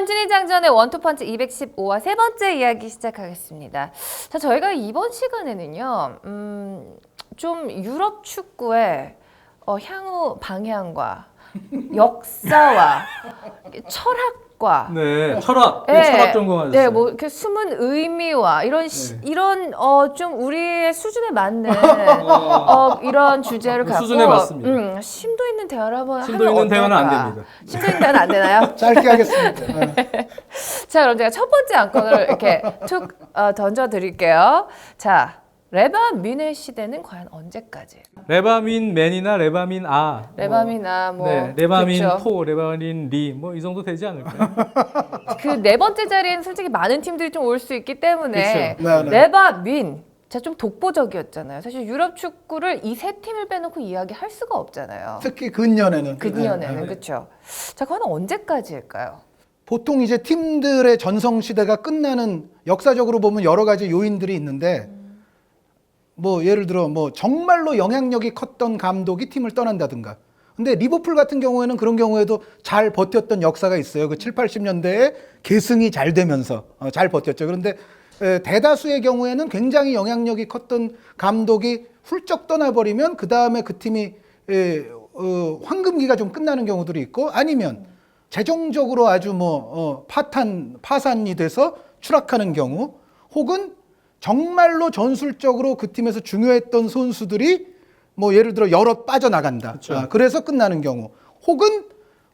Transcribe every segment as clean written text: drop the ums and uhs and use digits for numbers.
한진희장전의 원투펀치 215화 세 번째 이야기 시작하겠습니다. 자, 저희가 이번 시간에는요, 좀 유럽 축구의 향후 방향과 역사와 철학과 네, 철학, 네, 철학 전공하셨어요. 네, 뭐 이렇게 숨은 의미와 이런 이런 좀 우리의 수준에 맞는 이런 주제를 갖고 수준에 맞습니다. 심도 있는 대화를 한번 심도 하면 있는 대화는 안 어떨까? 됩니다. 심도 있는 대화는 안 되나요? 짧게 하겠습니다. 네. 자, 그럼 제가 첫 번째 안건을 이렇게 툭 던져 드릴게요. 자, 레바민의 시대는 과연 언제까지? 레바민 맨이나 레바민 아, 레바민아 뭐 네, 레바민 그렇죠. 포, 레바민 리, 뭐 이 정도 되지 않을까요? 그 네 번째 자리에는 솔직히 많은 팀들이 좀 올 수 있기 때문에 그렇죠. 네, 네. 레바민 자, 좀 독보적이었잖아요. 사실 유럽 축구를 이 세 팀을 빼놓고 이야기할 수가 없잖아요. 특히 근년에는. 근년에는 네. 그렇죠. 자, 과연 언제까지일까요? 보통 이제 팀들의 전성 시대가 끝나는 역사적으로 보면 여러 가지 요인들이 있는데 뭐 예를 들어 뭐 정말로 영향력이 컸던 감독이 팀을 떠난다든가. 근데 리버풀 같은 경우에는 그런 경우에도 잘 버텼던 역사가 있어요. 그 7, 80년대에 계승이 잘 되면서 잘 버텼죠. 그런데 대다수의 경우에는 굉장히 영향력이 컸던 감독이 훌쩍 떠나버리면 그 다음에 그 팀이 황금기가 좀 끝나는 경우들이 있고 아니면 재정적으로 아주 뭐 파산이 돼서 추락하는 경우 혹은 정말로 전술적으로 그 팀에서 중요했던 선수들이 뭐 예를 들어 여럿 빠져나간다. 그렇죠. 그래서 끝나는 경우 혹은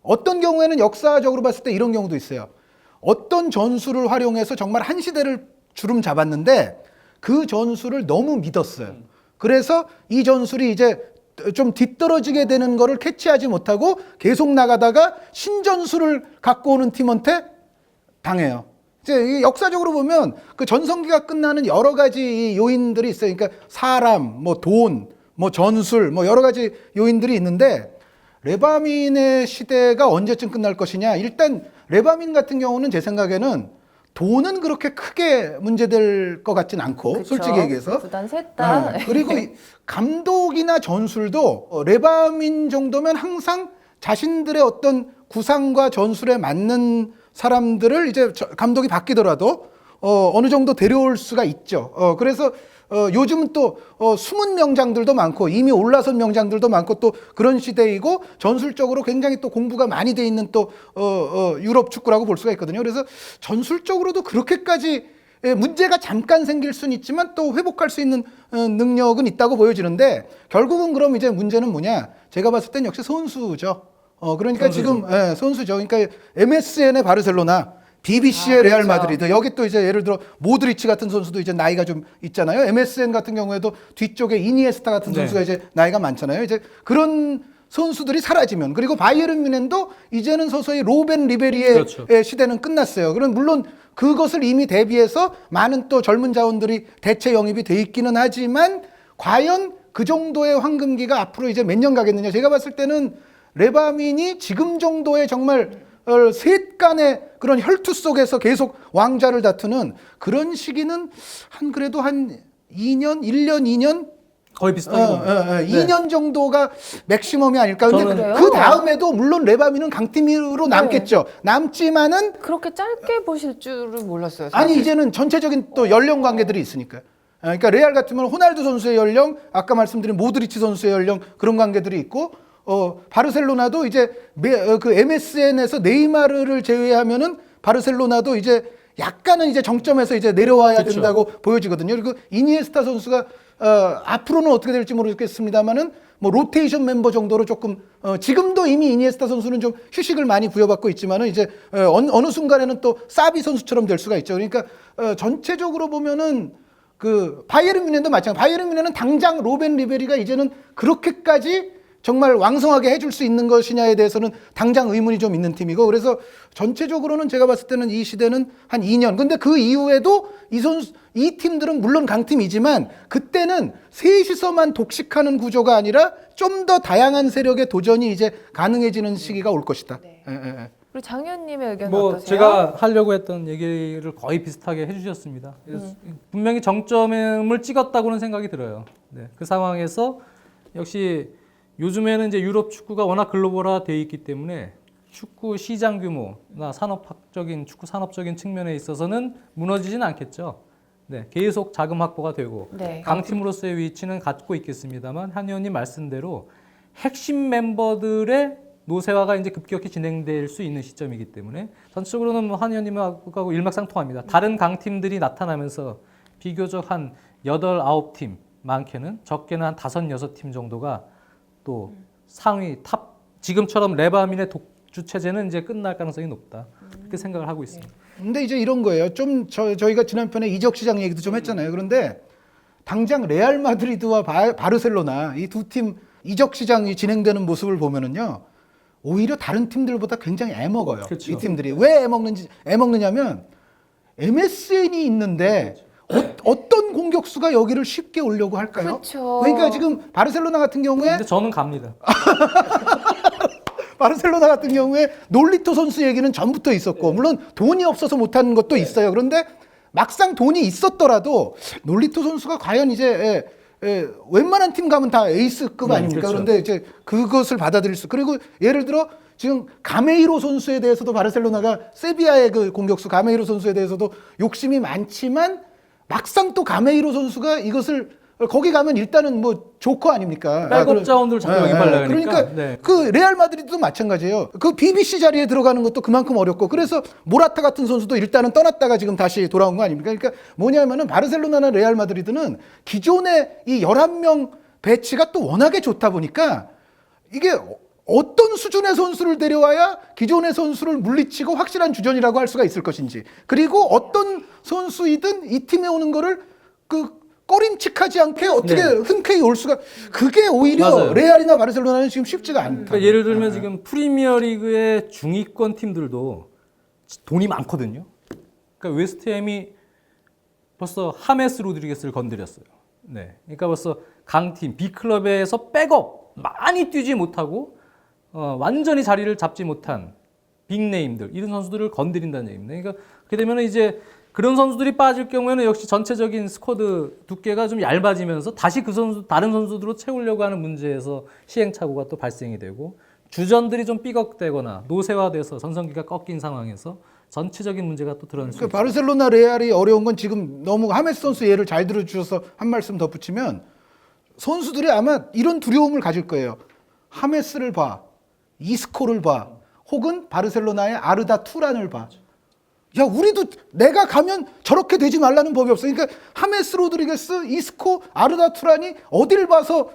어떤 경우에는 역사적으로 봤을 때 이런 경우도 있어요. 어떤 전술을 활용해서 정말 한 시대를 주름 잡았는데 그 전술을 너무 믿었어요. 그래서 이 전술이 이제 좀 뒤떨어지게 되는 거를 캐치하지 못하고 계속 나가다가 신전술을 갖고 오는 팀한테 당해요. 이제 역사적으로 보면 그 전성기가 끝나는 여러 가지 요인들이 있어요. 그러니까 사람, 뭐 돈, 뭐 전술, 뭐 여러 가지 요인들이 있는데 레바민의 시대가 언제쯤 끝날 것이냐? 일단 레바민 같은 경우는 제 생각에는 돈은 그렇게 크게 문제될 것 같진 않고 그쵸? 솔직히 얘기해서 구단 셋다. 그리고 이 감독이나 전술도 레바민 정도면 항상 자신들의 어떤 구상과 전술에 맞는 사람들을 이제 감독이 바뀌더라도 어느 정도 데려올 수가 있죠. 그래서 요즘은 또 숨은 명장들도 많고 이미 올라선 명장들도 많고 또 그런 시대이고 전술적으로 굉장히 또 공부가 많이 돼 있는 또 유럽 축구라고 볼 수가 있거든요. 그래서 전술적으로도 그렇게까지 문제가 잠깐 생길 수는 있지만 또 회복할 수 있는 능력은 있다고 보여지는데 결국은 그럼 이제 문제는 뭐냐? 제가 봤을 땐 역시 선수죠. 그러니까 선수죠. 지금 선수죠. 그러니까 MSN의 바르셀로나, BBC의 레알 마드리드 여기 또 이제 예를 들어 모드리치 같은 선수도 이제 나이가 좀 있잖아요. MSN 같은 경우에도 뒤쪽에 이니에스타 같은 선수가 이제 나이가 많잖아요. 이제 그런 선수들이 사라지면 그리고 바이에른 뮌헨도 이제는 서서히 로벤 리베리의 그렇죠. 시대는 끝났어요. 그럼 물론 그것을 이미 대비해서 많은 또 젊은 자원들이 대체 영입이 돼 있기는 하지만 과연 그 정도의 황금기가 앞으로 이제 몇 년 가겠느냐. 제가 봤을 때는 레바민이 지금 정도의 정말 셋 간의 그런 혈투 속에서 계속 왕좌를 다투는 그런 시기는 그래도 한 2년, 1년, 2년? 거의 비슷한 겁니다. 2년 정도가 맥시멈이 아닐까. 근데 그래요? 그 다음에도 물론 레바민은 강팀으로 남겠죠. 남지만은 그렇게 짧게 보실 줄은 몰랐어요. 사실. 아니 이제는 전체적인 또 연령 관계들이 있으니까요. 그러니까 레알 같으면 호날두 선수의 연령, 아까 말씀드린 모드리치 선수의 연령 그런 관계들이 있고 바르셀로나도 이제 그 MSN에서 네이마르를 제외하면은 바르셀로나도 이제 약간은 이제 정점에서 이제 내려와야 그렇죠. 된다고 보여지거든요. 그리고 이니에스타 선수가 앞으로는 어떻게 될지 모르겠습니다만은 뭐 로테이션 멤버 정도로 조금 지금도 이미 이니에스타 선수는 좀 휴식을 많이 부여받고 있지만은 이제 어느 순간에는 또 사비 선수처럼 될 수가 있죠. 그러니까 전체적으로 보면은 그 바이에른 뮌헨도 마찬가지. 바이에른 뮌헨은 당장 로벤 리베리가 이제는 그렇게까지 정말 왕성하게 해줄 수 있는 것이냐에 대해서는 당장 의문이 좀 있는 팀이고 그래서 전체적으로는 제가 봤을 때는 이 시대는 한 2년. 근데 그 이후에도 이 팀들은 물론 강팀이지만 그때는 셋이서만 독식하는 구조가 아니라 좀 더 다양한 세력의 도전이 이제 가능해지는 시기가 올 것이다. 네. 예. 우리 장현님의 의견은 뭐 어떠세요? 제가 하려고 했던 얘기를 거의 비슷하게 해주셨습니다. 그래서 분명히 정점을 찍었다고는 생각이 들어요. 네, 그 상황에서 역시 요즘에는 이제 유럽 축구가 워낙 글로벌화 돼 있기 때문에 축구 시장 규모나 축구 산업적인 측면에 있어서는 무너지진 않겠죠. 네, 계속 자금 확보가 되고 네. 강팀으로서의 위치는 갖고 있겠습니다만 한 의원님 말씀대로 핵심 멤버들의 노쇠화가 이제 급격히 진행될 수 있는 시점이기 때문에 전체적으로는 한 의원님하고 일맥상통합니다. 다른 강팀들이 나타나면서 비교적 한 8, 9팀, 많게는 적게는 한 5, 6팀 정도가 또 상위 탑 지금처럼 레바민의 독주 체제는 이제 끝날 가능성이 높다. 그렇게 생각을 하고 있습니다. 근데 이제 이런 거예요. 좀 저희가 지난 편에 이적 시장 얘기도 좀 했잖아요. 그런데 당장 레알 마드리드와 바르셀로나 이 두 팀 이적 시장이 진행되는 모습을 보면은요. 오히려 다른 팀들보다 굉장히 애먹어요. 그렇죠. 이 팀들이 왜 애먹느냐면 MSN이 있는데 어떤 공격수가 여기를 쉽게 오려고 할까요? 그렇죠. 그러니까 지금 바르셀로나 같은 경우에 근데 저는 갑니다. 바르셀로나 같은 경우에 놀리토 선수 얘기는 전부터 있었고 물론 돈이 없어서 못하는 것도 있어요. 그런데 막상 돈이 있었더라도 놀리토 선수가 과연 이제 웬만한 팀 가면 다 에이스급 아닙니까? 그렇죠. 그런데 이제 그것을 받아들일 수 그리고 예를 들어 지금 가메이로 선수에 대해서도 바르셀로나가 세비야의 그 공격수 가메이로 선수에 대해서도 욕심이 많지만 막상 또 가메이로 선수가 이것을 거기 가면 일단은 뭐 조커 아닙니까? 백업 자원들 자꾸 영입하려고 그러니까 하니까. 네. 그 레알 마드리드도 마찬가지예요. 그 BBC 자리에 들어가는 것도 그만큼 어렵고 그래서 모라타 같은 선수도 일단은 떠났다가 지금 다시 돌아온 거 아닙니까? 그러니까 뭐냐면은 바르셀로나나 레알 마드리드는 기존의 이 11명 배치가 또 워낙에 좋다 보니까 이게 어떤 수준의 선수를 데려와야 기존의 선수를 물리치고 확실한 주전이라고 할 수가 있을 것인지 그리고 어떤 선수이든 이 팀에 오는 거를 꺼림칙하지 않게 어떻게 흔쾌히 올 수가 그게 오히려 맞아요. 레알이나 바르셀로나는 지금 쉽지가 않다. 그러니까 예를 들면 지금 프리미어리그의 중위권 팀들도 돈이 많거든요. 그러니까 웨스트햄이 벌써 하메스 로드리게스를 건드렸어요. 네, 그러니까 벌써 강팀 B클럽에서 백업 많이 뛰지 못하고 완전히 자리를 잡지 못한 빅네임들 이런 선수들을 건드린다는 얘기입니다. 그러니까 그렇게 되면 이제 그런 선수들이 빠질 경우에는 역시 전체적인 스쿼드 두께가 좀 얇아지면서 다시 다른 선수들로 채우려고 하는 문제에서 시행착오가 또 발생이 되고 주전들이 좀 삐걱대거나 노쇠화돼서 전성기가 꺾인 상황에서 전체적인 문제가 또 드러날 수 있습니다. 바르셀로나 레알이 어려운 건 지금 너무 하메스 선수 예를 잘 들어주셔서 한 말씀 덧붙이면 선수들이 아마 이런 두려움을 가질 거예요. 하메스를 봐, 이스코를 봐, 혹은 바르셀로나의 아르다 투란을 봐. 야, 우리도 내가 가면 저렇게 되지 말라는 법이 없어. 그러니까 하메스 로드리게스, 이스코, 아르다 투란이 어딜 봐서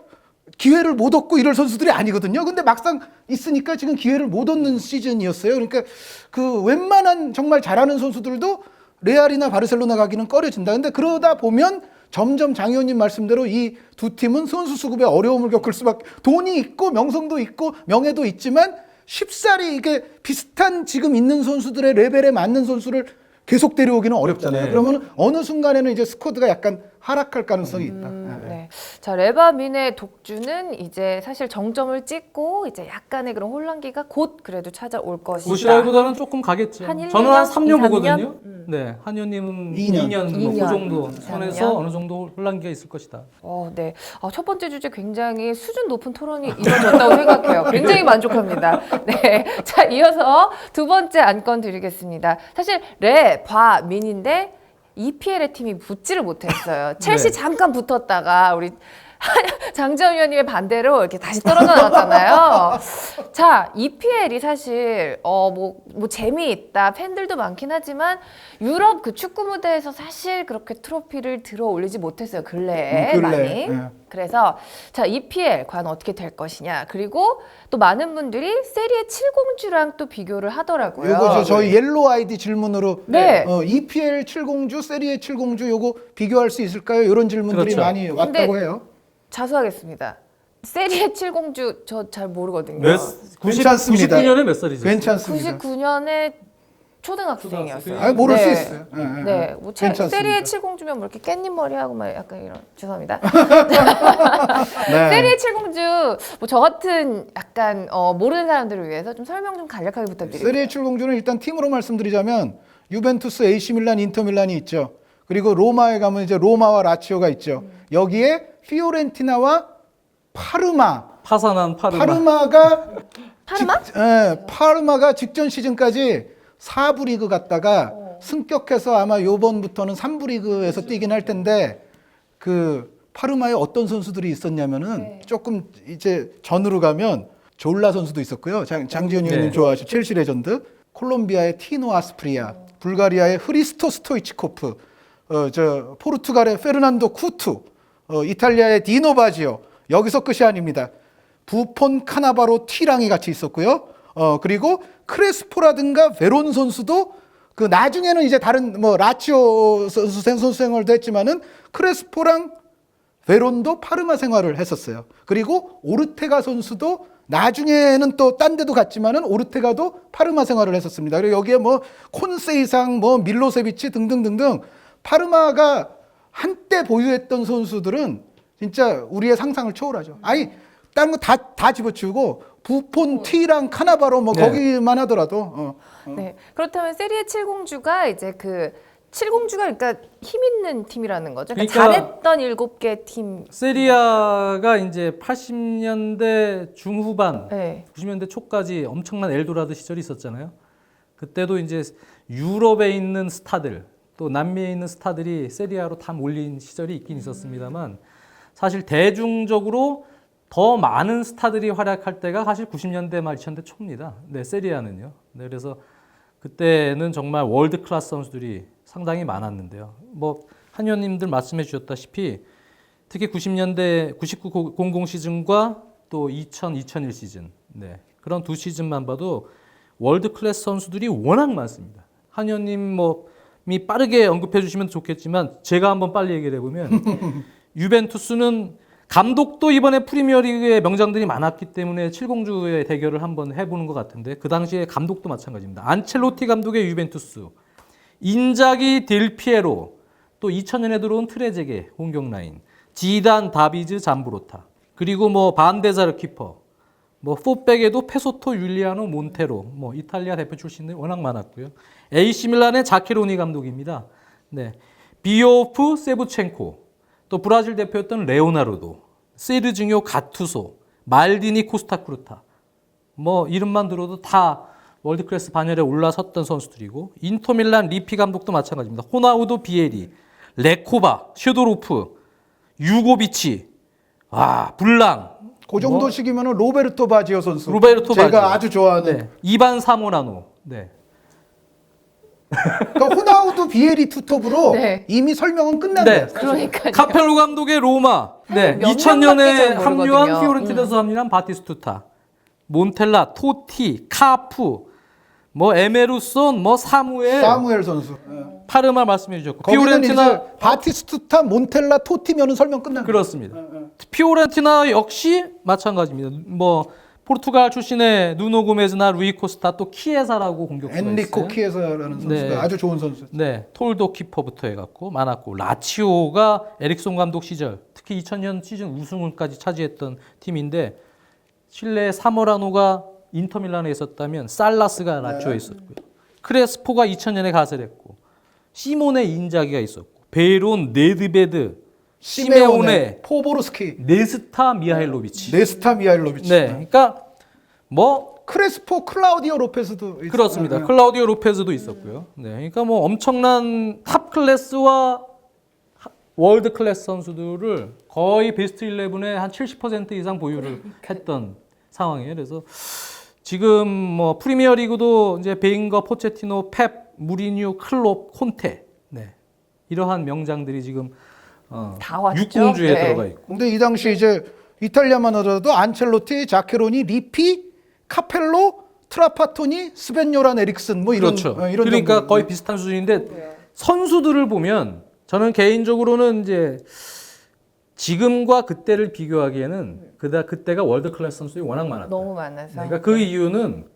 기회를 못 얻고 이럴 선수들이 아니거든요. 근데 막상 있으니까 지금 기회를 못 얻는 시즌이었어요. 그러니까 그 웬만한 정말 잘하는 선수들도 레알이나 바르셀로나 가기는 꺼려진다. 근데 그러다 보면 점점 장 의원님 말씀대로 이 두 팀은 선수 수급에 어려움을 겪을 수밖에 돈이 있고 명성도 있고 명예도 있지만 쉽사리 이게 비슷한 지금 있는 선수들의 레벨에 맞는 선수를 계속 데려오기는 어렵잖아요. 네. 그러면 어느 순간에는 이제 스쿼드가 약간 하락할 가능성이 있다. 네. 자, 레바민의 독주는 이제 사실 정점을 찍고 이제 약간의 그런 혼란기가 곧 그래도 찾아올 것이다. 무시라기보다는 조금 가겠죠. 한 1년, 저는 한 3년 2, 3년? 보거든요. 네, 한 의원님은 2년, 뭐 2년, 그 정도 3년. 선에서 어느 정도 혼란기가 있을 것이다. 네. 첫 번째 주제 굉장히 수준 높은 토론이 이루어졌다고 생각해요. 굉장히 만족합니다. 네. 자, 이어서 두 번째 안건 드리겠습니다. 사실 레바민인데 EPL의 팀이 붙지를 못했어요. 첼시 네. 잠깐 붙었다가 우리 장지현 위원님의 반대로 이렇게 다시 떨어져 나갔잖아요. 자, EPL이 사실 뭐 재미있다, 팬들도 많긴 하지만 유럽 그 축구 무대에서 사실 그렇게 트로피를 들어 올리지 못했어요. 근래에 많이. 네. 그래서 자, EPL 과연 어떻게 될 것이냐. 그리고 또 많은 분들이 세리에 7공주랑 또 비교를 하더라고요. 요거 저희 옐로우 아이디 질문으로 네. EPL 7공주, 세리에 7공주 요거 비교할 수 있을까요? 이런 질문들이 그렇죠. 많이 왔다고 해요. 자수하겠습니다. 세리에 7공주 저 잘 모르거든요. 괜찮습니다. 99년에 몇 살이죠? 괜찮습니다. 99년에 초등학생이었어요. 아, 모를 네. 수 있어요. 네, 뭐 괜찮습니다. 세리에 7공주면 뭐 이렇게 깻잎 머리하고 막 약간 이런 죄송합니다. 네. 세리에 7공주 뭐 저 같은 약간 모르는 사람들을 위해서 좀 설명 좀 간략하게 부탁드립니다. 세리에 7공주는 일단 팀으로 말씀드리자면 유벤투스, AC 밀란, 인터 밀란이 있죠. 그리고 로마에 가면 이제 로마와 라치오가 있죠. 여기에 피오렌티나와 파르마. 파산한 파르마. 파르마가 파르마? 파르마가 직전 시즌까지 4부 리그 갔다가 승격해서 아마 요번부터는 3부 리그에서 뛰긴 할 텐데 그 파르마에 어떤 선수들이 있었냐면은 네. 조금 이제 전으로 가면 졸라 선수도 있었고요. 장지현 네. 의원님 좋아하시는 첼시 레전드, 콜롬비아의 티노 아스프리아, 불가리아의 흐리스토 스토이치코프, 포르투갈의 페르난도 쿠투, 이탈리아의 디노 바지오. 여기서 끝이 아닙니다. 부폰 카나바로 티랑이 같이 있었고요. 그리고 크레스포라든가 베론 선수도 그 나중에는 이제 다른 뭐 라치오 선수 생활도 했지만은 크레스포랑 베론도 파르마 생활을 했었어요. 그리고 오르테가 선수도 나중에는 또 딴 데도 갔지만은 오르테가도 파르마 생활을 했었습니다. 그리고 여기에 뭐 콘세이상, 뭐 밀로세비치 등등등등 파르마가 한때 보유했던 선수들은 진짜 우리의 상상을 초월하죠. 아니 다른 거 다 집어치우고 부폰, 티랑 카나바로 뭐 네. 거기만 하더라도 네. 그렇다면 세리에 7공주가 이제 그 7공주가 그러니까 힘 있는 팀이라는 거죠. 그러니까 그러니까 잘했던 7개 팀. 세리아가 이제 80년대 중후반, 네. 90년대 초까지 엄청난 엘도라도 시절이 있었잖아요. 그때도 이제 유럽에 있는 스타들, 또 남미에 있는 스타들이 세리아로 다 몰린 시절이 있긴 있었습니다만 사실 대중적으로 더 많은 스타들이 활약할 때가 사실 90년대 말 2000년대 초입니다. 네, 세리아는요. 네, 그래서 그때는 정말 월드 클래스 선수들이 상당히 많았는데요. 뭐 한의원님들 말씀해 주셨다시피 특히 90년대 99-00 시즌과 또 2000-2001 시즌, 네, 그런 두 시즌만 봐도 월드 클래스 선수들이 워낙 많습니다. 한의원님 뭐이 빠르게 언급해 주시면 좋겠지만 제가 한번 빨리 얘기를 해보면 유벤투스는 감독도 이번에 프리미어리그에 명장들이 많았기 때문에 7공주의 대결을 한번 해보는 것 같은데 그 당시에 감독도 마찬가지입니다. 안첼로티 감독의 유벤투스, 인자기 델피에로, 또 2000년에 들어온 트레제게 공격 라인, 지단, 다비즈, 잠브로타, 그리고 뭐 반데자르 키퍼, 뭐 포백에도 페소토, 율리아노, 몬테로, 뭐 이탈리아 대표 출신들이 워낙 많았고요. AC 밀란의 자케로니 감독입니다. 네, 비오프, 세부첸코, 또 브라질 대표였던 레오나르도, 세르징요 가투소, 말디니 코스타크루타, 뭐 이름만 들어도 다 월드클래스 반열에 올라섰던 선수들이고, 인터밀란 리피 감독도 마찬가지입니다. 호나우도 비에리, 레코바, 슈도로프, 유고비치, 블랑, 그 정도 시기면은 로베르토 바지오 선수. 로베르토 제가 바지오. 아주 좋아하는. 네, 이반 사모라노, 네, 그러니까 호나우두 비에리 투톱으로 네. 이미 설명은 끝났네요. 네. 그러니까요. 카펠로 감독의 로마, 네, 몇 2000년에 명밖에 잘 합류한 모르거든요. 피오렌티나에서 합류한 바티스투타, 몬텔라, 토티, 카푸, 뭐 에메루손, 뭐 사무엘 선수. 파르마 말씀해 주셨고, 거기는 피오렌티나 이제 바티스투타, 몬텔라, 토티면은 설명 끝난 거예요. 그렇습니다. 피오렌티나 역시 마찬가지입니다. 뭐 포르투갈 출신의 누노 고메즈나 루이 코스타, 또 키에사라고 공격수가 엔리코 있어요. 키에사라는 선수가 네. 아주 좋은 선수. 네, 톨도 키퍼부터 해갖고 많았고, 라치오가 에릭손 감독 시절, 특히 2000년 시즌 우승을까지 차지했던 팀인데, 칠레의 사모라노가 인터밀란에 있었다면 살라스가 라치오에 있었고요. 크레스포가 2000년에 가세했고, 시모네 인자기가 있었고, 베론, 네드베드, 시메오네, 포보르스키, 네스타 미하일로비치. 네스타 미하일로비치. 네, 그러니까 뭐 크레스포, 클라우디오 로페스도 그렇습니다. 있어요. 클라우디오 로페즈도 있었고요. 네, 그러니까 뭐 엄청난 탑 클래스와 월드 클래스 선수들을 거의 베스트 11의 한 70% 이상 보유를 했던 상황이에요. 그래서 지금 뭐 프리미어 리그도 이제 베잉거, 포체티노, 펩, 무리뉴, 클롭, 콘테, 네, 이러한 명장들이 지금 다 왔죠. 육공주에 네. 들어가 있고. 근데 이 당시 이제 이탈리아만 하더라도 안첼로티, 자케로니, 리피, 카펠로, 트라파토니, 스벤요란 에릭슨 뭐 이런 그렇죠. 이런 그러니까 정도. 거의 비슷한 수준인데 선수들을 보면 저는 개인적으로는 이제 지금과 그때를 비교하기에는 그때가 월드 클래스 선수들이 워낙 많았다. 너무 많아서. 그러니까 그 이유는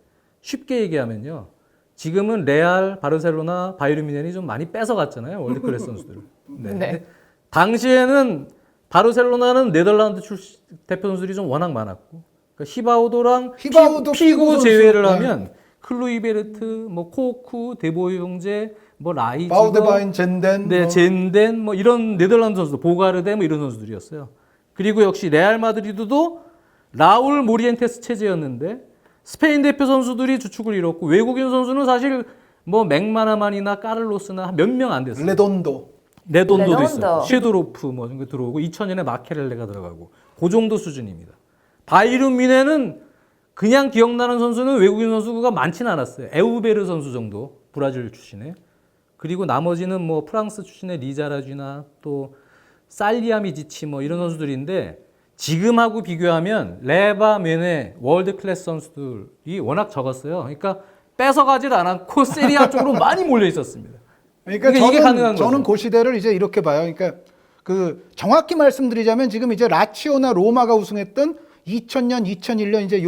쉽게 얘기하면요. 지금은 레알, 바르셀로나, 바이에른 뮌헨이 좀 많이 뺏어갔잖아요. 월드 클래스 선수들을. 네. 네. 당시에는 바르셀로나는 네덜란드 출신 대표 선수들이 좀 워낙 많았고, 그러니까 히바우도랑 히바우도, 피고 선수. 제외를 네. 하면 클루이베르트, 뭐 코쿠, 데보이 형제, 뭐 라이지거, 바우데바인, 젠덴, 네, 젠덴, 뭐 이런 네덜란드 선수, 보가르데 뭐 이런 선수들이었어요. 그리고 역시 레알 마드리드도 라울 모리엔테스 체제였는데 스페인 대표 선수들이 주축을 이뤘고 외국인 선수는 사실 뭐 맥마나만이나 까를로스나 몇 명 안 됐어요. 레돈도. 네돈도도 레돈도. 있어요. 쉐도로프 뭐 이런 거 들어오고 2000년에 마케렐레가 들어가고 그 정도 수준입니다. 바이른 뮌헨은 그냥 기억나는 선수는 외국인 선수가 많지는 않았어요. 에우베르 선수 정도 브라질 출신의. 그리고 나머지는 뭐 프랑스 출신의 리자라쥐나 또 살리아미지치 뭐 이런 선수들인데 지금하고 비교하면 레바 뮌헨의 월드 클래스 선수들이 워낙 적었어요. 그러니까 뺏어가질 않았고 세리아 쪽으로 많이 몰려 있었습니다. 그러니까 이게 가능한 거죠. 저는 그 시대를 이제 이렇게 봐요. 그러니까 그 정확히 말씀드리자면 지금 이제 라치오나 로마가 우승했던 2000년, 2001년 이제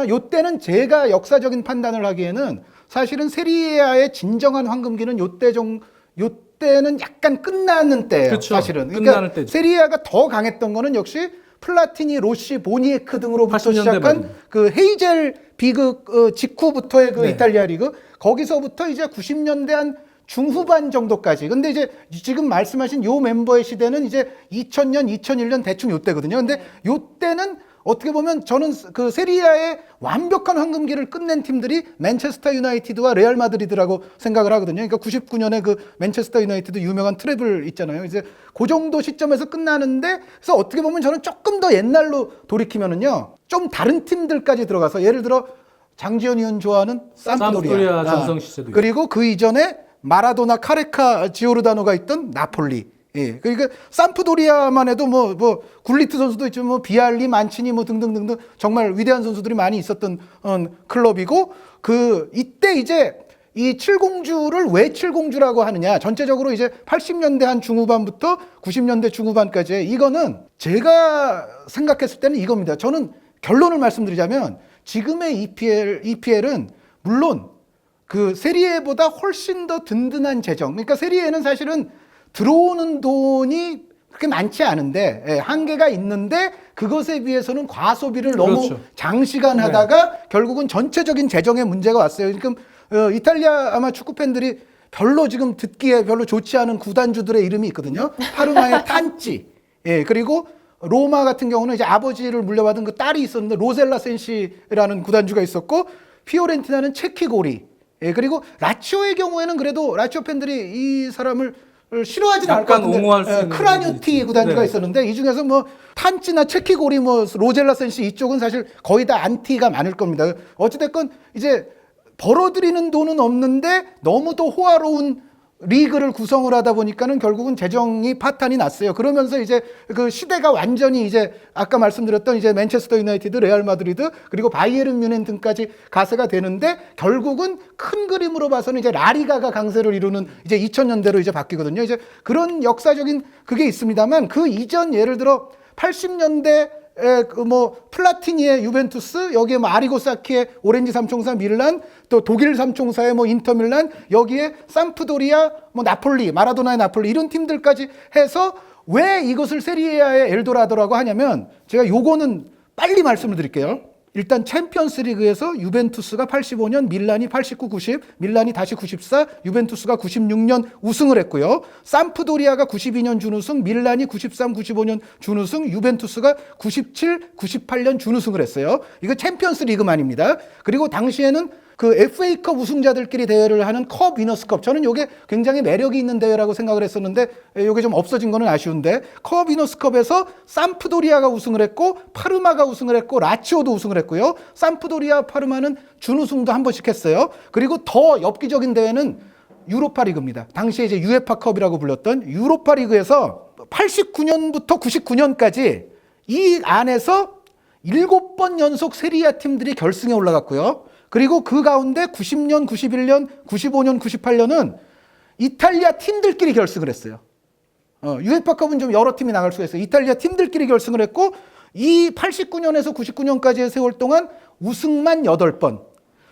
요때는 제가 역사적인 판단을 하기에는 사실은 세리아의 진정한 황금기는 요때는 약간 끝나는 때예요. 그렇죠. 사실은. 끝나는 때죠. 세리아가 더 강했던 거는 역시 플라티니, 로시, 보니에크 등으로부터 80년대 시작한 말입니다. 그 헤이젤 비그 직후부터의 그 네. 이탈리아 리그 거기서부터 이제 90년대 한 중후반 정도까지. 근데 이제 지금 말씀하신 요 멤버의 시대는 이제 2000년, 2001년 대충 요때거든요. 근데 요때는 어떻게 보면 저는 그 세리아의 완벽한 황금기를 끝낸 팀들이 맨체스터 유나이티드와 레알 마드리드라고 생각을 하거든요. 그러니까 99년에 그 맨체스터 유나이티드 유명한 트래블 있잖아요. 이제 그 정도 시점에서 끝나는데 그래서 어떻게 보면 저는 조금 더 옛날로 돌이키면은요. 좀 다른 팀들까지 들어가서 예를 들어 장지현 의원 좋아하는 삼프도리아 전성 시절도 있고. 그리고 그 이전에 마라도나, 카레카, 지오르다노가 있던 나폴리. 예. 그러니까 삼프도리아만 해도 뭐 굴리트 선수도 있지만 뭐 비알리, 만치니 뭐 등등등등 정말 위대한 선수들이 많이 있었던 클럽이고 그 이때 이제 이 칠공주를 왜 칠공주라고 하느냐 전체적으로 이제 80년대 한 중후반부터 90년대 중후반까지 이거는 제가 생각했을 때는 이겁니다. 저는 결론을 말씀드리자면 지금의 EPL은 물론 그 세리에보다 훨씬 더 든든한 재정. 그러니까 세리에는 사실은 들어오는 돈이 그렇게 많지 않은데 한계가 있는데 그것에 비해서는 과소비를 너무 그렇죠. 장시간 하다가 결국은 전체적인 재정에 문제가 왔어요. 지금 이탈리아 아마 축구 팬들이 별로 지금 듣기에 별로 좋지 않은 구단주들의 이름이 있거든요. 파르마의 탄찌. 예, 그리고 로마 같은 경우는 이제 아버지를 물려받은 그 딸이 있었는데 로셀라 센시라는 구단주가 있었고 피오렌티나는 체키고리. 예, 그리고 라치오의 경우에는 그래도 라치오 팬들이 이 사람을 싫어하지는 않을 것 약간 같은데 옹호할 수 있는 크라뉴티 부분이 구단주가 네. 있었는데 이 중에서 뭐 탄찌나 체키고리 뭐 로젤라 센시 이쪽은 사실 거의 다 안티가 많을 겁니다. 어찌됐건 이제 벌어들이는 돈은 없는데 너무도 호화로운 리그를 구성을 하다 보니까는 결국은 재정이 파탄이 났어요. 그러면서 이제 그 시대가 완전히 이제 아까 말씀드렸던 이제 맨체스터 유나이티드, 레알 마드리드 그리고 바이에른 뮌헨 등까지 가세가 되는데 결국은 큰 그림으로 봐서는 이제 라리가가 강세를 이루는 이제 2000년대로 이제 바뀌거든요. 이제 그런 역사적인 그게 있습니다만 그 이전 예를 들어 80년대 뭐 플라티니의 유벤투스 여기에 뭐 아리고사키의 오렌지 삼총사 밀란 또 독일 삼총사의 뭐 인터밀란 여기에 삼프도리아 뭐 나폴리 마라도나의 나폴리 이런 팀들까지 해서 왜 이것을 세리에아의 엘도라도라고 하냐면 제가 요거는 빨리 말씀을 드릴게요. 일단 챔피언스 리그에서 유벤투스가 85년, 밀란이 89, 90, 밀란이 다시 94, 유벤투스가 96년 우승을 했고요. 삼프도리아가 92년 준우승, 밀란이 93, 95년 준우승, 유벤투스가 97, 98년 준우승을 했어요. 이거 챔피언스 리그만입니다. 그리고 당시에는 그 FA컵 우승자들끼리 대회를 하는 컵 위너스컵 저는 이게 굉장히 매력이 있는 대회라고 생각을 했었는데 이게 좀 없어진 거는 아쉬운데 컵 위너스컵에서 삼프도리아가 우승을 했고 파르마가 우승을 했고 라치오도 우승을 했고요. 삼프도리아 파르마는 준우승도 한 번씩 했어요. 그리고 더 엽기적인 대회는 유로파 리그입니다. 당시에 이제 유에파컵이라고 불렸던 유로파 리그에서 89년부터 99년까지 이 안에서 7번 연속 세리아 팀들이 결승에 올라갔고요. 그리고 그 가운데 90년, 91년, 95년, 98년은 이탈리아 팀들끼리 결승을 했어요. 유에파컵은 좀 여러 팀이 나갈 수가 있어요. 이탈리아 팀들끼리 결승을 했고 이 89년에서 99년까지의 세월 동안 우승만 8번,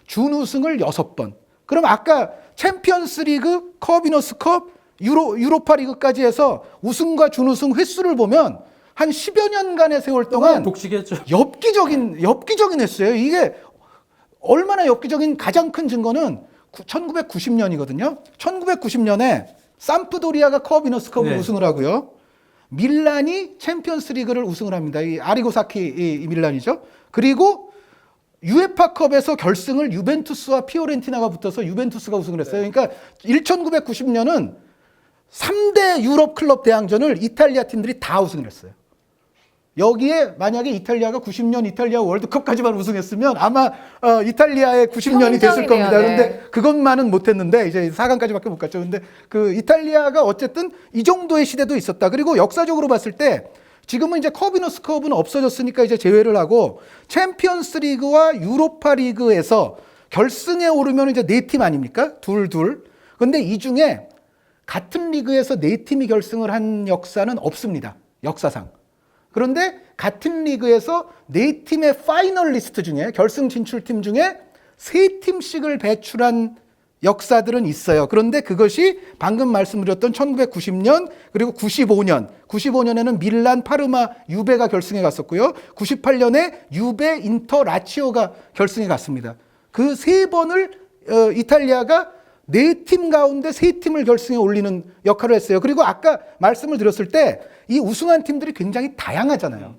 준우승을 6번. 그럼 아까 챔피언스 리그, 컵 위너스컵, 유로파 리그까지 해서 우승과 준우승 횟수를 보면 한 10여 년간의 세월 동안 독식했죠. 엽기적인 횟수예요. 이게 얼마나 엽기적인 가장 큰 증거는 1990년이거든요. 1990년에 삼프도리아가 컵 위너스컵을 네. 우승을 하고요. 밀란이 챔피언스 리그를 우승을 합니다. 이 아리고사키 이 밀란이죠. 그리고 UEFA컵에서 결승을 유벤투스와 피오렌티나가 붙어서 유벤투스가 우승을 했어요. 그러니까 1990년은 3대 유럽 클럽 대항전을 이탈리아 팀들이 다 우승을 했어요. 여기에 만약에 이탈리아가 90년 이탈리아 월드컵까지만 우승했으면 아마 이탈리아의 90년이 됐을 겁니다. 네. 그런데 그것만은 못했는데 이제 4강까지밖에 못 갔죠. 근데 그 이탈리아가 어쨌든 이 정도의 시대도 있었다. 그리고 역사적으로 봤을 때 지금은 이제 커비너스컵은 없어졌으니까 이제 제외를 하고 챔피언스 리그와 유로파 리그에서 결승에 오르면 이제 4팀 아닙니까? 둘. 근데 이 중에 같은 리그에서 4팀이 결승을 한 역사는 없습니다. 역사상. 그런데 같은 리그에서 4팀의 파이널리스트 중에 결승 진출팀 중에 3팀씩을 배출한 역사들은 있어요. 그런데 그것이 방금 말씀드렸던 1990년 그리고 95년에는 밀란, 파르마, 유베가 결승에 갔었고요. 98년에 유베, 인터, 라치오가 결승에 갔습니다. 그 3번을 이탈리아가 4팀 가운데 3팀을 결승에 올리는 역할을 했어요. 그리고 아까 말씀을 드렸을 때 이 우승한 팀들이 굉장히 다양하잖아요.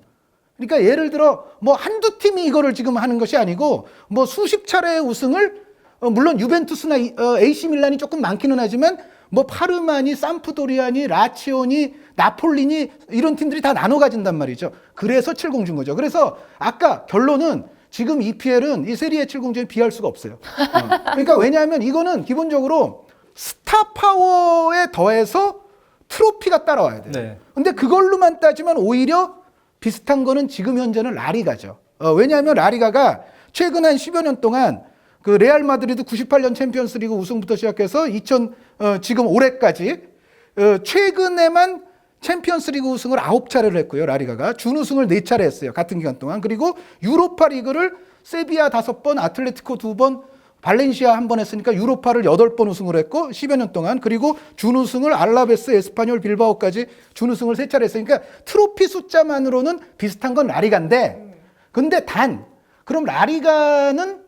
그러니까 예를 들어 뭐 한두 팀이 이거를 지금 하는 것이 아니고 뭐 수십 차례의 우승을 물론 유벤투스나 AC 밀란이 조금 많기는 하지만 뭐 파르마니, 삼프도리아니, 라치오니, 나폴리니 이런 팀들이 다 나눠 가진단 말이죠. 그래서 70 준 거죠. 그래서 아까 결론은 지금 EPL은 이 세리에 70에 비할 수가 없어요. 그러니까 왜냐하면 이거는 기본적으로 스타 파워에 더해서 트로피가 따라와야 돼요. 네. 근데 그걸로만 따지면 오히려 비슷한 거는 지금 현재는 라리가죠. 왜냐하면 라리가가 최근 한 10여 년 동안 그 레알 마드리드 98년 챔피언스 리그 우승부터 시작해서 지금 올해까지 최근에만 챔피언스 리그 우승을 9차례를 했고요. 라리가가 준우승을 4차례 했어요. 같은 기간 동안. 그리고 유로파 리그를 세비야 5번, 아틀레티코 2번, 발렌시아 1번 했으니까 유로파를 8번 우승을 했고 10여 년 동안. 그리고 준우승을 알라베스, 에스파뇰, 빌바오까지 준우승을 3차례 했어요. 그러니까 트로피 숫자만으로는 비슷한 건 라리가인데 근데 그럼 라리가는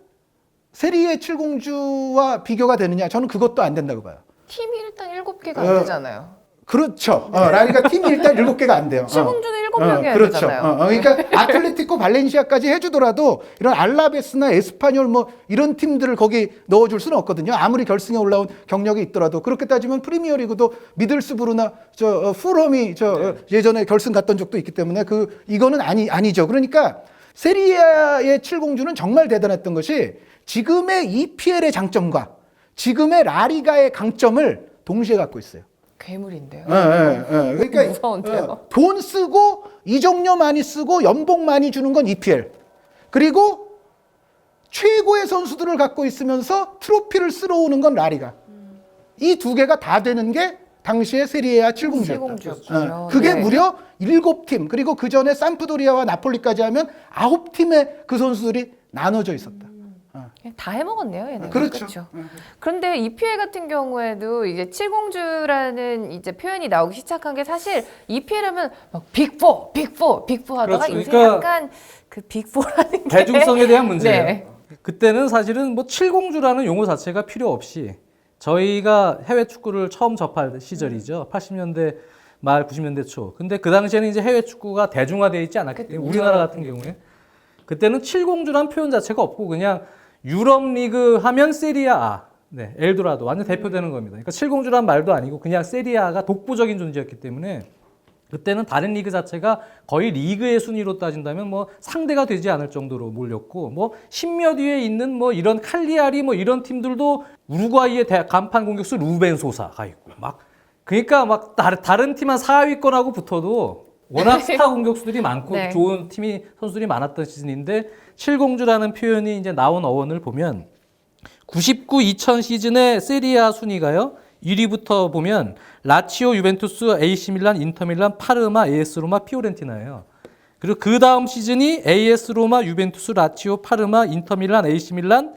세리에 70주와 비교가 되느냐? 저는 그것도 안 된다고 봐요. 팀이 일단 7개가 안 되잖아요. 그렇죠. 라리가 팀이 일단 7개가 안 돼요. 70주는 7명이 안 그렇죠. 되잖아요. 그러니까 아틀레티코 발렌시아까지 해주더라도 이런 알라베스나 에스파뇰 뭐 이런 팀들을 거기 넣어줄 수는 없거든요. 아무리 결승에 올라온 경력이 있더라도. 그렇게 따지면 프리미어리그도 미들스부르나 풀엄이 예전에 결승 갔던 적도 있기 때문에 이거는 아니죠. 그러니까 세리아의 70주는 정말 대단했던 것이 지금의 EPL의 장점과 지금의 라리가의 강점을 동시에 갖고 있어요. 괴물인데요. 그러니까 무서운데요. 돈 쓰고 이적료 많이 쓰고 연봉 많이 주는 건 EPL. 그리고 최고의 선수들을 갖고 있으면서 트로피를 쓸어오는 건 라리가. 이 두 개가 다 되는 게 당시의 세리에아 70주였다. 70주였군요. 그게 네. 무려 7팀 그리고 그 전에 삼프도리아와 나폴리까지 하면 9팀의 그 선수들이 나눠져 있었다. 다 해먹었네요, 얘는. 그렇죠. 그런데 EPL 같은 경우에도 이제 70주라는 이제 표현이 나오기 시작한 게 사실 EPL 하면 막 빅4 하다가 그렇죠. 요새 그러니까 약간 그 빅4라는 게 대중성에 대한 문제예요. 네. 그때는 사실은 뭐 70주라는 용어 자체가 필요 없이 저희가 해외 축구를 처음 접할 시절이죠. 80년대 말 90년대 초. 근데 그 당시에는 이제 해외 축구가 대중화되어 있지 않았기 때문에 우리나라 같은 경우에 그때는 70주라는 표현 자체가 없고 그냥 유럽 리그 하면 세리아 네, 엘도라도 완전 대표되는 겁니다. 그러니까 70주란 말도 아니고 그냥 세리아가 독보적인 존재였기 때문에 그때는 다른 리그 자체가 거의 리그의 순위로 따진다면 뭐 상대가 되지 않을 정도로 몰렸고 뭐 10몇 위에 있는 뭐 이런 칼리아리 뭐 이런 팀들도 우루과이의 간판 공격수 루벤 소사가 있고 막 그러니까 막 다른 팀 한 4위권하고 붙어도 워낙 스타 공격수들이 많고 네. 좋은 선수들이 많았던 시즌인데 70주라는 표현이 이제 나온 어원을 보면 99-2000 시즌의 세리아 순위가요. 1위부터 보면 라치오, 유벤투스, AC 밀란, 인터 밀란, 파르마, AS 로마, 피오렌티나예요. 그리고 그 다음 시즌이 AS 로마, 유벤투스, 라치오, 파르마, 인터 밀란, AC 밀란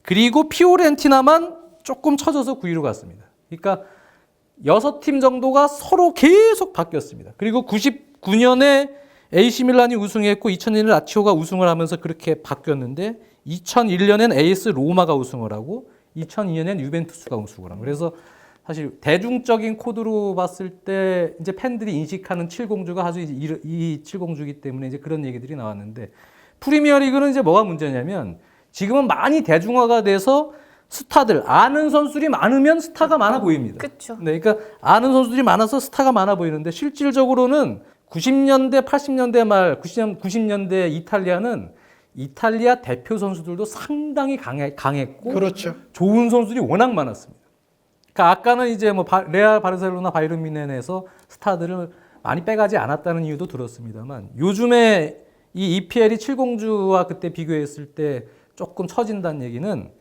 그리고 피오렌티나만 조금 쳐져서 9위로 갔습니다. 그러니까 6팀 정도가 서로 계속 바뀌었습니다. 그리고 99년에 AC 밀란이 우승했고 2000년에 라치오가 우승을 하면서 그렇게 바뀌었는데 2001년엔 AS 로마가 우승을 하고 2002년엔 유벤투스가 우승을 하고 그래서 사실 대중적인 코드로 봤을 때 이제 팬들이 인식하는 70주가 아주 이 70주이기 때문에 이제 그런 얘기들이 나왔는데 프리미어리그는 이제 뭐가 문제냐면 지금은 많이 대중화가 돼서 스타들 아는 선수들이 많으면 스타가 많아 보입니다. 그렇죠. 네, 그러니까 아는 선수들이 많아서 스타가 많아 보이는데 실질적으로는 90년대, 80년대 말, 90년대 이탈리아는 이탈리아 대표 선수들도 상당히 강했고 그렇죠. 좋은 선수들이 워낙 많았습니다. 그러니까 아까는 이제 뭐 레알 바르셀로나 바이에른 뮌헨에서 스타들을 많이 빼가지 않았다는 이유도 들었습니다만 요즘에 이 EPL이 칠공주와 그때 비교했을 때 조금 처진다는 얘기는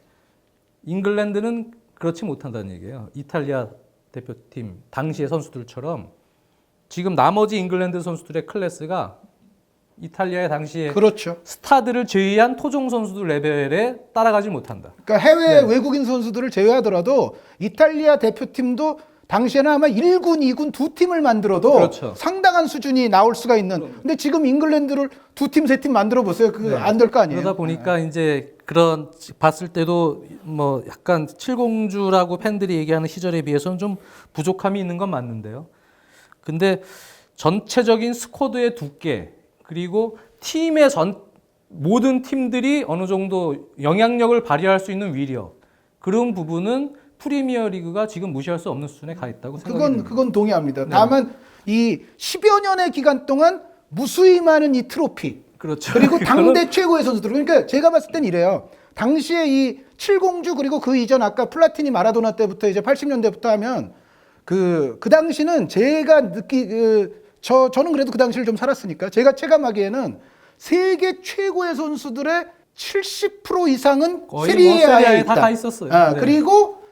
잉글랜드는 그렇지 못한다는 얘기예요. 이탈리아 대표팀 당시의 선수들처럼 지금 나머지 잉글랜드 선수들의 클래스가 이탈리아의 당시에 그렇죠. 스타들을 제외한 토종 선수들 레벨에 따라가지 못한다. 그러니까 해외 외국인 선수들을 제외하더라도 이탈리아 대표팀도 당시에는 아마 1군, 2군 두 팀을 만들어도 그렇죠. 상당한 수준이 나올 수가 있는. 근데 지금 잉글랜드를 두 팀, 세 팀 만들어 보세요. 그거 안 될 거 아니에요. 그러다 보니까 이제 그런 봤을 때도 뭐 약간 칠공주라고 팬들이 얘기하는 시절에 비해서는 좀 부족함이 있는 건 맞는데요. 근데 전체적인 스쿼드의 두께 그리고 팀의 모든 팀들이 어느 정도 영향력을 발휘할 수 있는 위력 그런 부분은 프리미어 리그가 지금 무시할 수 없는 수준에 가 있다고 생각합니다. 그건 동의합니다. 네. 다만 이 10여 년의 기간 동안 무수히 많은 이 트로피 그렇죠. 그리고 당대 최고의 선수들. 그러니까 제가 봤을 땐 이래요. 당시에 이 칠공주 그리고 그 이전 아까 플라티니 마라도나 때부터 이제 80년대부터 하면 그 당시는 제가 저는 그래도 그 당시를 좀 살았으니까 제가 체감하기에는 세계 최고의 선수들의 70% 이상은 거의 세리에A에 다 있다. 가 있었어요. 네. 그리고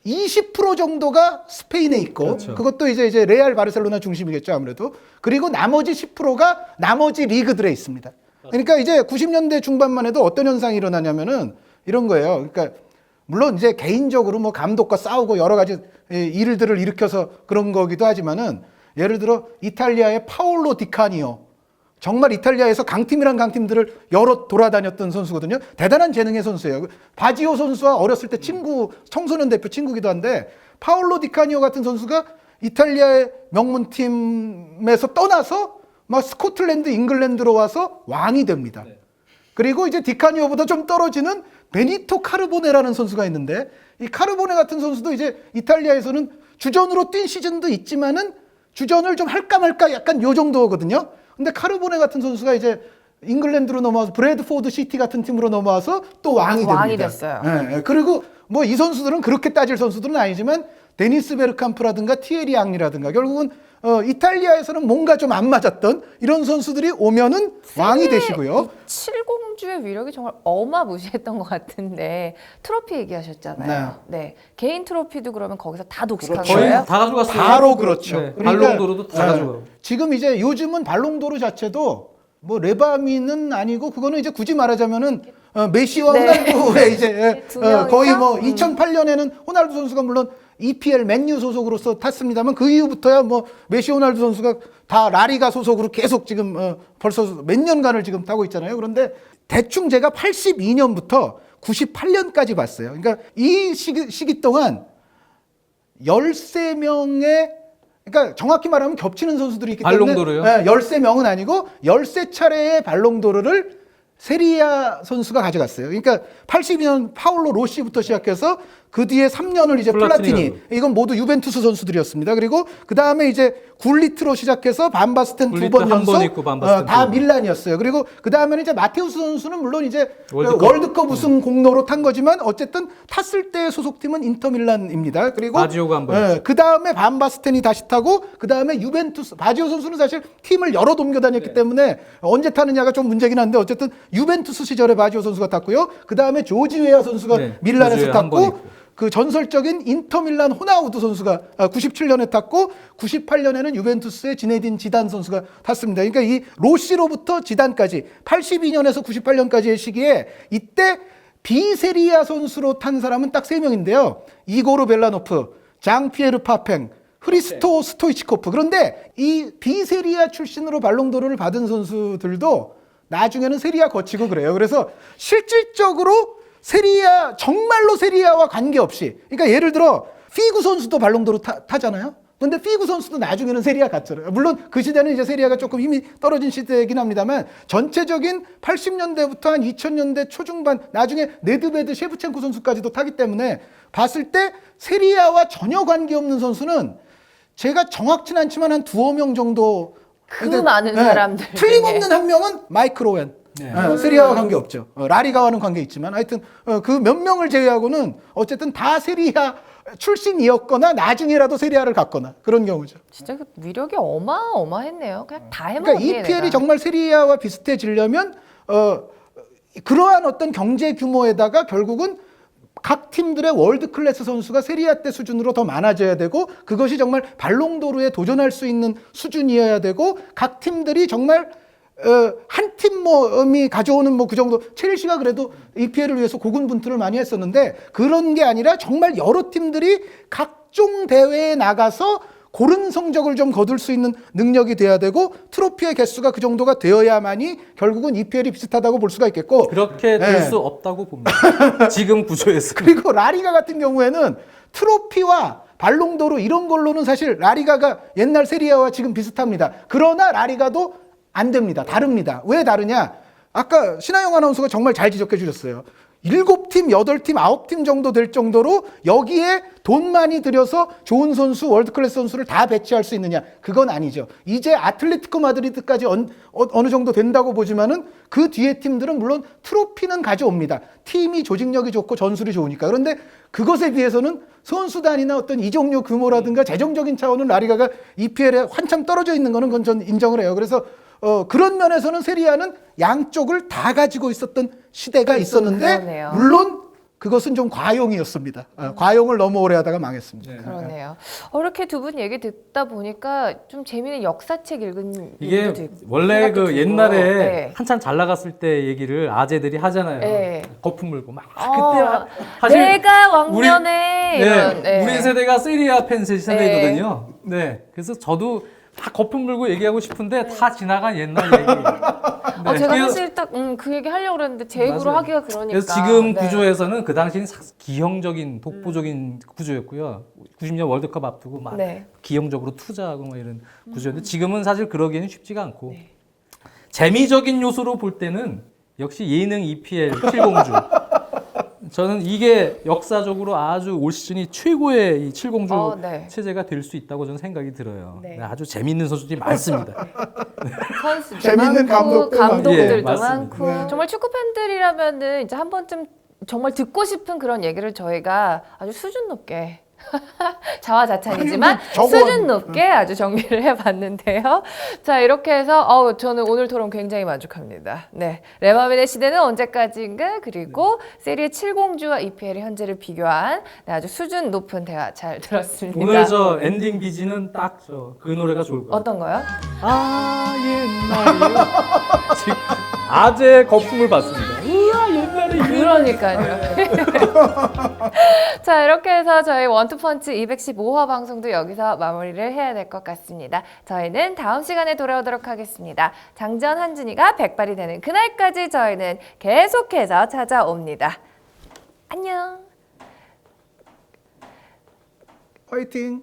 20% 정도가 스페인에 있고 그렇죠. 그것도 이제 레알 바르셀로나 중심이겠죠 아무래도. 그리고 나머지 10%가 나머지 리그들에 있습니다. 그러니까 이제 90년대 중반만 해도 어떤 현상이 일어나냐면은 이런 거예요. 그러니까 물론 이제 개인적으로 뭐 감독과 싸우고 여러 가지 일들을 일으켜서 그런 거기도 하지만은 예를 들어 이탈리아의 파올로 디카니오 정말 이탈리아에서 강팀이란 강팀들을 여러 돌아다녔던 선수거든요. 대단한 재능의 선수예요. 바지오 선수와 어렸을 때 청소년 대표 친구기도 한데 파올로 디카니오 같은 선수가 이탈리아의 명문팀에서 떠나서 막 스코틀랜드, 잉글랜드로 와서 왕이 됩니다. 그리고 이제 디카니오보다 좀 떨어지는 베니토 카르보네라는 선수가 있는데 이 카르보네 같은 선수도 이제 이탈리아에서는 주전으로 뛴 시즌도 있지만은 주전을 좀 할까 말까 약간 요 정도거든요. 근데 카르보네 같은 선수가 이제 잉글랜드로 넘어와서 브래드포드 시티 같은 팀으로 넘어와서 또 왕이 됩니다. 됐어요. 예. 그리고 뭐 이 선수들은 그렇게 따질 선수들은 아니지만 데니스 베르캄프라든가 티에리 앙리라든가 결국은 이탈리아에서는 뭔가 좀 안 맞았던 이런 선수들이 오면은 왕이 되시고요. 칠공주의 위력이 정말 어마무시했던 것 같은데 트로피 얘기하셨잖아요. 네. 개인 트로피도 그러면 거기서 다 독식한 그렇죠. 거의 거예요? 다 가져갔어요. 바로 그렇죠. 네, 그러니까, 발롱도르도 다 가져가고. 지금 이제 요즘은 발롱도르 자체도 뭐 레바미는 아니고 그거는 이제 굳이 말하자면은 메시와 네. 호날두의 이제 두 명이서? 거의 뭐 2008년에는 호날두 선수가 물론 EPL 맨유 소속으로서 탔습니다만 그 이후부터야 뭐 메시 호날두 선수가 다 라리가 소속으로 계속 지금 벌써 몇 년간을 지금 타고 있잖아요. 그런데 대충 제가 82년부터 98년까지 봤어요. 그러니까 이 시기 동안 13명의 그러니까 정확히 말하면 겹치는 선수들이 있기 때문에 발롱도르요? 13명은 아니고 13차례의 발롱도르를 세리아 선수가 가져갔어요. 그러니까 82년 파울로 로시부터 시작해서 그 뒤에 3년을 이제 플라티니 이건 모두 유벤투스 선수들이었습니다. 그리고 그 다음에 이제 굴리트로 시작해서 반바스텐 두 번 한 번 연속 있고 반바스텐 다 두 번. 밀란이었어요. 그리고 그 다음에는 이제 마테우스 선수는 물론 이제 월드컵. 월드컵 우승 공로로 탄 거지만 어쨌든 탔을 때 소속팀은 인터밀란입니다. 그리고 바지오가 한 번. 그 다음에 반바스텐이 다시 타고 그 다음에 유벤투스 바지오 선수는 사실 팀을 여러 옮겨다녔기 때문에 언제 타느냐가 좀 문제긴 한데 어쨌든 유벤투스 시절에 바지오 선수가 탔고요. 그 다음에 조지 웨아 선수가 네, 밀란에서 조지 웨아 한번 탔고 있고. 그 전설적인 인터밀란 호나우두 선수가 97년에 탔고 98년에는 유벤투스의 지네딘 지단 선수가 탔습니다. 그러니까 이 로시로부터 지단까지 82년에서 98년까지의 시기에 이때 비세리아 선수로 탄 사람은 딱 3명인데요. 이고르 벨라노프, 장피에르 파팽, 흐리스토 스토이치코프. 그런데 이 비세리아 출신으로 발롱도르를 받은 선수들도 나중에는 세리아 거치고 그래요. 그래서 실질적으로 세리아 정말로 세리아와 관계없이 그러니까 예를 들어 피구 선수도 발롱도르 타잖아요. 근데 피구 선수도 나중에는 세리아 갔잖아요. 물론 그 시대는 이제 세리아가 조금 힘이 떨어진 시대이긴 합니다만 전체적인 80년대부터 한 2000년대 초중반 나중에 네드베드 셰프첸코 선수까지도 타기 때문에 봤을 때 세리아와 전혀 관계없는 선수는 제가 정확치는 않지만 한 두어 명 정도 그 많은 사람들 틀림없는 중에. 한 명은 마이크 로웬. 네. 세리아와 관계 없죠. 라리가와는 관계 있지만 하여튼 그 몇 명을 제외하고는 어쨌든 다 세리아 출신이었거나 나중에라도 세리아를 갔거나 그런 경우죠. 진짜 그 위력이 어마어마했네요. 그냥 다 해먹었네. 그러니까 EPL이 정말 세리아와 비슷해지려면 그러한 어떤 경제 규모에다가 결국은 각 팀들의 월드 클래스 선수가 세리아 때 수준으로 더 많아져야 되고 그것이 정말 발롱도르에 도전할 수 있는 수준이어야 되고 각 팀들이 정말 한 팀이 가져오는 뭐 그 정도 첼시가 그래도 EPL을 위해서 고군분투를 많이 했었는데 그런 게 아니라 정말 여러 팀들이 각종 대회에 나가서 고른 성적을 좀 거둘 수 있는 능력이 돼야 되고 트로피의 개수가 그 정도가 되어야만이 결국은 EPL이 비슷하다고 볼 수가 있겠고 그렇게 될 수 없다고 봅니다. 지금 구조에서. 그리고 라리가 같은 경우에는 트로피와 발롱도르 이런 걸로는 사실 라리가가 옛날 세리아와 지금 비슷합니다. 그러나 라리가도 안 됩니다. 다릅니다. 왜 다르냐? 아까 신하영 아나운서가 정말 잘 지적해 주셨어요. 7팀, 8팀, 9팀 정도 될 정도로 여기에 돈 많이 들여서 좋은 선수, 월드클래스 선수를 다 배치할 수 있느냐? 그건 아니죠. 이제 아틀레티코 마드리드까지 어느 정도 된다고 보지만은 그 뒤에 팀들은 물론 트로피는 가져옵니다. 팀이 조직력이 좋고 전술이 좋으니까. 그런데 그것에 비해서는 선수단이나 어떤 이적료 규모라든가 재정적인 차원은 라리가가 EPL에 한참 떨어져 있는 거는 그건 전 인정을 해요. 그래서 그런 면에서는 세리아는 양쪽을 다 가지고 있었던 시대가 있었는데 그러네요. 물론 그것은 좀 과용이었습니다. 과용을 너무 오래 하다가 망했습니다. 네. 그러네요. 이렇게 두 분 얘기 듣다 보니까 좀 재미있는 역사책 읽은 이게 얘기도 듣- 원래 생각도 그 들고. 옛날에 네. 한참 잘 나갔을 때 얘기를 아재들이 하잖아요. 네. 거품 물고 막 어, 그때 사실 내가 왕년에 이런, 네, 우리 세대가 세리아 팬 세대거든요. 네. 네. 그래서 저도 다 거품 물고 얘기하고 싶은데 다 지나간 옛날 얘기. 네. 제가 그래서- 사실 딱 그 얘기 하려고 그랬는데 제 입으로 맞아요. 하기가 그러니까. 그래서 지금 네. 구조에서는 그 당시는 기형적인 독보적인 구조였고요. 90년 월드컵 앞두고 막 네. 기형적으로 투자하고 뭐 이런 구조였는데 지금은 사실 그러기에는 쉽지가 않고 재미적인 요소로 볼 때는 역시 예능 EPL 7공주. 저는 이게 역사적으로 아주 올 시즌이 최고의 이 7공주 네. 체제가 될 수 있다고 저는 생각이 들어요. 네. 아주 재밌는 선수들이 많습니다. 선수도 재밌는 많고 감독도 감독들도 예, 맞습니다. 많고 네. 정말 축구 팬들이라면은 이제 한 번쯤 정말 듣고 싶은 그런 얘기를 저희가 아주 수준 높게 자화자찬이지만 아니, 저거- 수준 높게 아주 정리를 해봤는데요. 자, 이렇게 해서 저는 오늘 토론 굉장히 만족합니다. 네, 레바민의 시대는 언제까지인가 그리고 세리에 7공주와 EPL의 현재를 비교한 아주 수준 높은 대화 잘 들었습니다. 오늘 저 엔딩 BG는 딱 그 노래가 좋을 것 같아요. 어떤 거요? 아 옛날이요. 지금 아재 거품을 받습니다. 우와 옛날에 그러니까요. 자, 이렇게 해서 저희 원투펀치 215화 방송도 여기서 마무리를 해야 될 것 같습니다. 저희는 다음 시간에 돌아오도록 하겠습니다. 장지연, 한준이가 백발이 되는 그날까지 저희는 계속해서 찾아옵니다. 안녕. 화이팅!